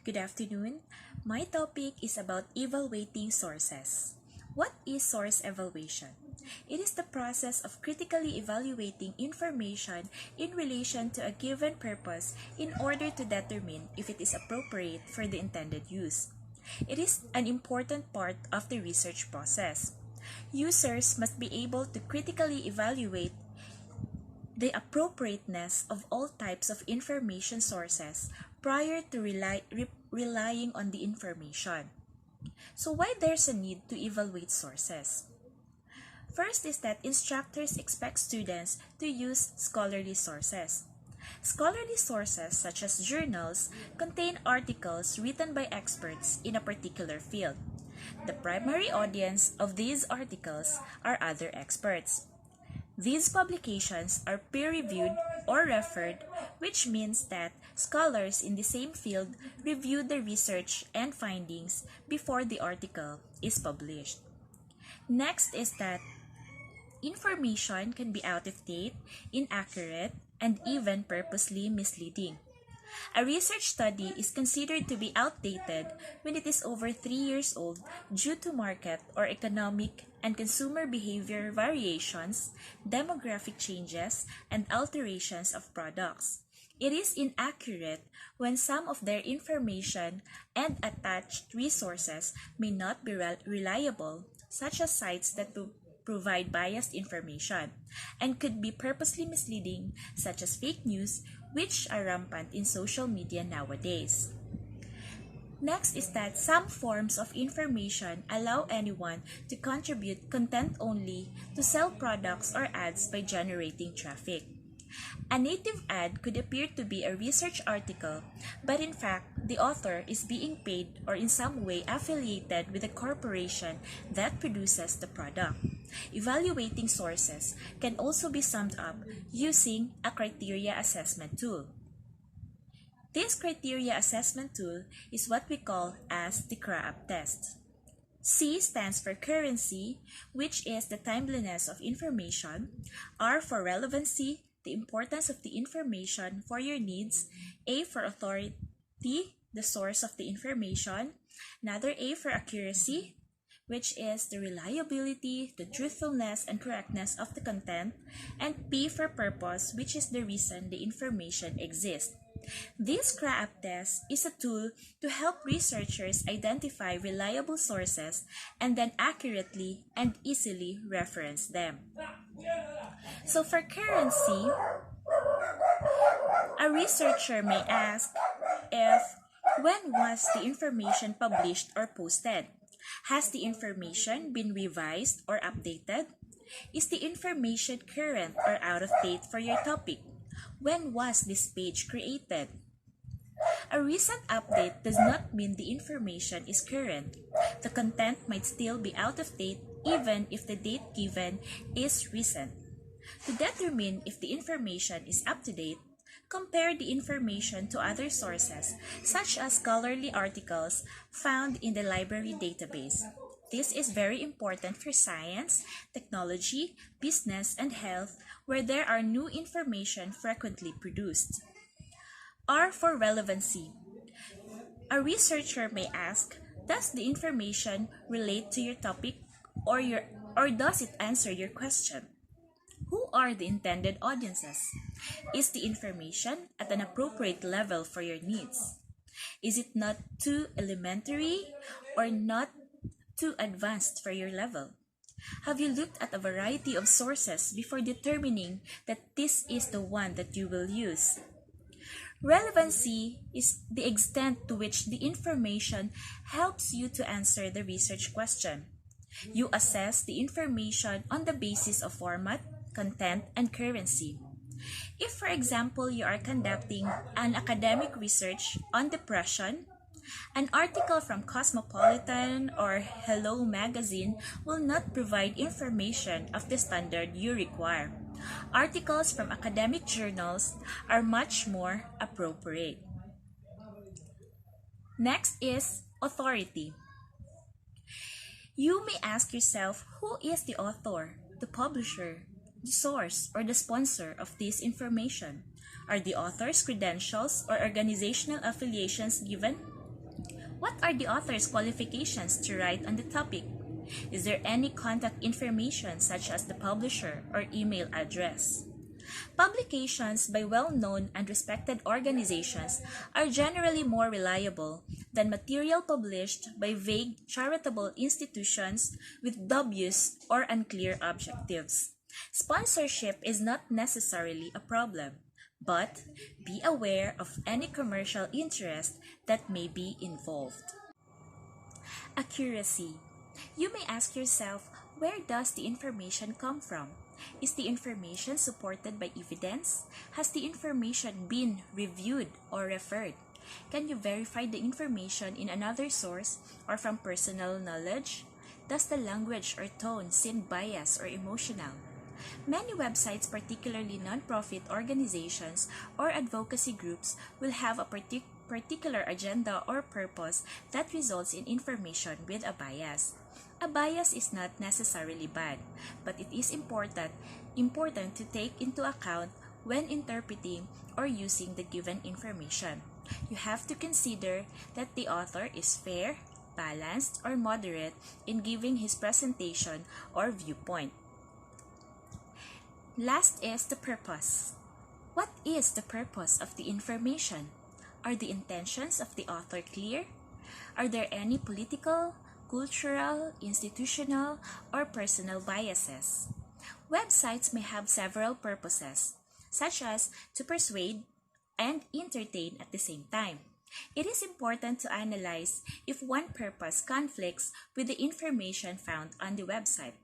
Good afternoon. My topic is about evaluating sources. What is source evaluation? It is the process of critically evaluating information in relation to a given purpose in order to determine if it is appropriate for the intended use. It is an important part of the research process. Users must be able to critically evaluate the appropriateness of all types of information sources prior to relying on the information. So why there's a need to evaluate sources? First is that instructors expect students to use scholarly sources. Scholarly sources such as journals contain articles written by experts in a particular field. The primary audience of these articles are other experts. These publications are peer-reviewed or referred, which means that scholars in the same field review the research and findings before the article is published. Next is that information can be out of date, inaccurate, and even purposely misleading. A research study is considered to be outdated when it is over 3 years old due to market or economic and consumer behavior variations, demographic changes, and alterations of products. It is inaccurate when some of their information and attached resources may not be reliable, such as sites that provide biased information, and could be purposely misleading, such as fake news, which are rampant in social media nowadays. Next is that some forms of information allow anyone to contribute content only to sell products or ads by generating traffic. A native ad could appear to be a research article, but in fact, the author is being paid or in some way affiliated with a corporation that produces the product. Evaluating sources can also be summed up using a criteria assessment tool. This criteria assessment tool is what we call as the CRAAP test. C stands for currency, which is the timeliness of information. R for relevancy, the importance of the information for your needs. A for authority, the source of the information. Another A for accuracy, which is the reliability, the truthfulness, and correctness of the content. And P for purpose, which is the reason the information exists. This CRAAP test is a tool to help researchers identify reliable sources and then accurately and easily reference them. So for currency, a researcher may ask if when was the information published or posted? Has the information been revised or updated? Is the information current or out of date for your topic? When was this page created? A recent update does not mean the information is current. The content might still be out of date even if the date given is recent. To determine if the information is up to date, compare the information to other sources, such as scholarly articles found in the library database. This is very important for science, technology, business, and health, where there are new information frequently produced. R for relevancy. A researcher may ask, does the information relate to your topic or does it answer your question? Who are the intended audiences? Is the information at an appropriate level for your needs? Is it not too elementary or not too advanced for your level? Have you looked at a variety of sources before determining that this is the one that you will use? Relevancy is the extent to which the information helps you to answer the research question. You assess the information on the basis of format, content, and currency. If, for example, you are conducting an academic research on depression, an article from Cosmopolitan or Hello magazine will not provide information of the standard you require. Articles from academic journals are much more appropriate. Next is authority. You may ask yourself, who is the author, the publisher, the source, or the sponsor of this information? Are the author's credentials or organizational affiliations given? What are the author's qualifications to write on the topic? Is there any contact information such as the publisher or email address? Publications by well-known and respected organizations are generally more reliable than material published by vague charitable institutions with dubious or unclear objectives. Sponsorship is not necessarily a problem, but be aware of any commercial interest that may be involved. Accuracy. You may ask yourself, where does the information come from? Is the information supported by evidence? Has the information been reviewed or referred? Can you verify the information in another source or from personal knowledge? Does the language or tone seem biased or emotional? Many websites, particularly non-profit organizations or advocacy groups, will have a particular agenda or purpose that results in information with a bias. A bias is not necessarily bad, but it is important to take into account when interpreting or using the given information. You have to consider that the author is fair, balanced, or moderate in giving his presentation or viewpoint. Last is the purpose. What is the purpose of the information? Are the intentions of the author clear? Are there any political, cultural, institutional, or personal biases? Websites may have several purposes, such as to persuade and entertain at the same time. It is important to analyze if one purpose conflicts with the information found on the website.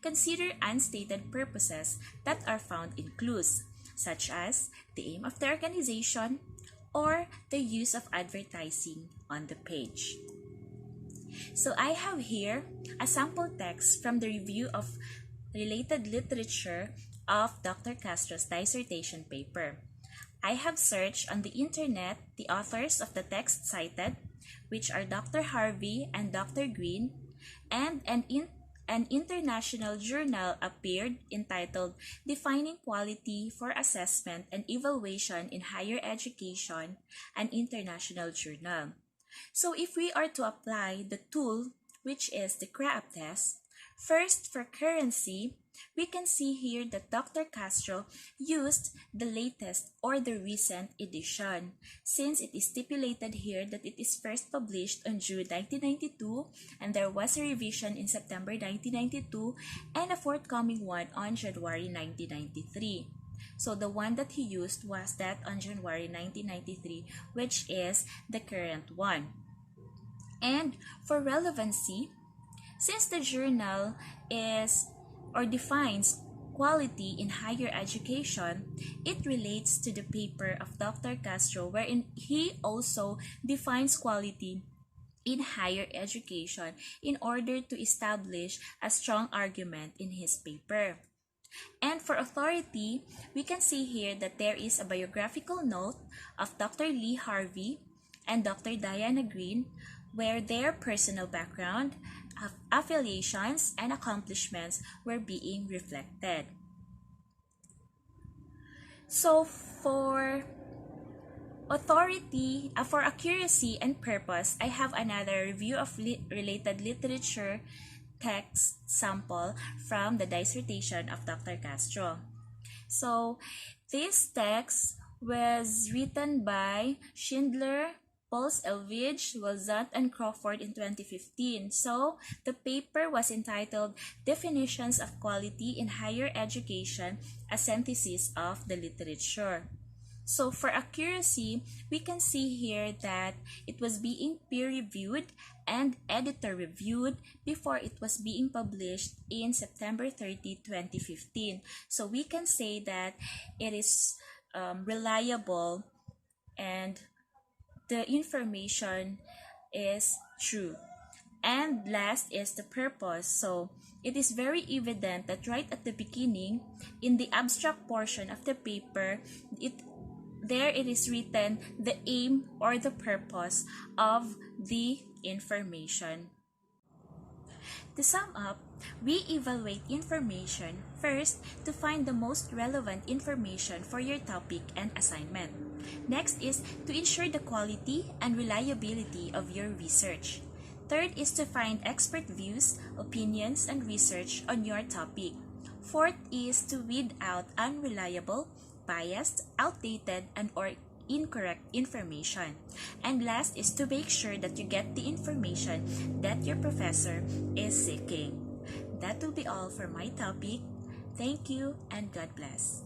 Consider unstated purposes that are found in clues, such as the aim of the organization or the use of advertising on the page. So I have here a sample text from the review of related literature of Dr. Castro's dissertation paper. I have searched on the internet the authors of the text cited, which are Dr. Harvey and Dr. Green, and an international journal appeared entitled Defining Quality for Assessment and Evaluation in Higher Education, an international journal. So if we are to apply the tool, which is the CRAAP test, first for currency, we can see here that Dr. Castro used the latest or the recent edition, since it is stipulated here that it is first published on June 1992 and there was a revision in September 1992 and a forthcoming one on January 1993. So the one that he used was that on January 1993, which is the current one. And for relevancy, since the journal is or defines quality in higher education, it relates to the paper of Dr. Castro, wherein he also defines quality in higher education in order to establish a strong argument in his paper. And for authority, we can see here that there is a biographical note of Dr. Lee Harvey and Dr. Diana Green, where their personal background, affiliations, and accomplishments were being reflected. So for authority, for accuracy and purpose, I have another review of related literature text sample from the dissertation of Dr. Castro. So this text was written by Schindler, Pauls Elvidge, Walzat, and Crawford in 2015. So the paper was entitled Definitions of Quality in Higher Education, a synthesis of the literature. So for accuracy, we can see here that it was being peer-reviewed and editor-reviewed before it was being published in September 30, 2015. So we can say that it is reliable and the information is true. And last is the purpose. So it is very evident that right at the beginning, in the abstract portion of the paper, it is written the aim or the purpose of the information. To sum up, we evaluate information first to find the most relevant information for your topic and assignment. Next is to ensure the quality and reliability of your research. Third is to find expert views, opinions, and research on your topic. Fourth is to weed out unreliable, biased, outdated, or incorrect information. And last is to make sure that you get the information that your professor is seeking. That will be all for my topic. Thank you and God bless.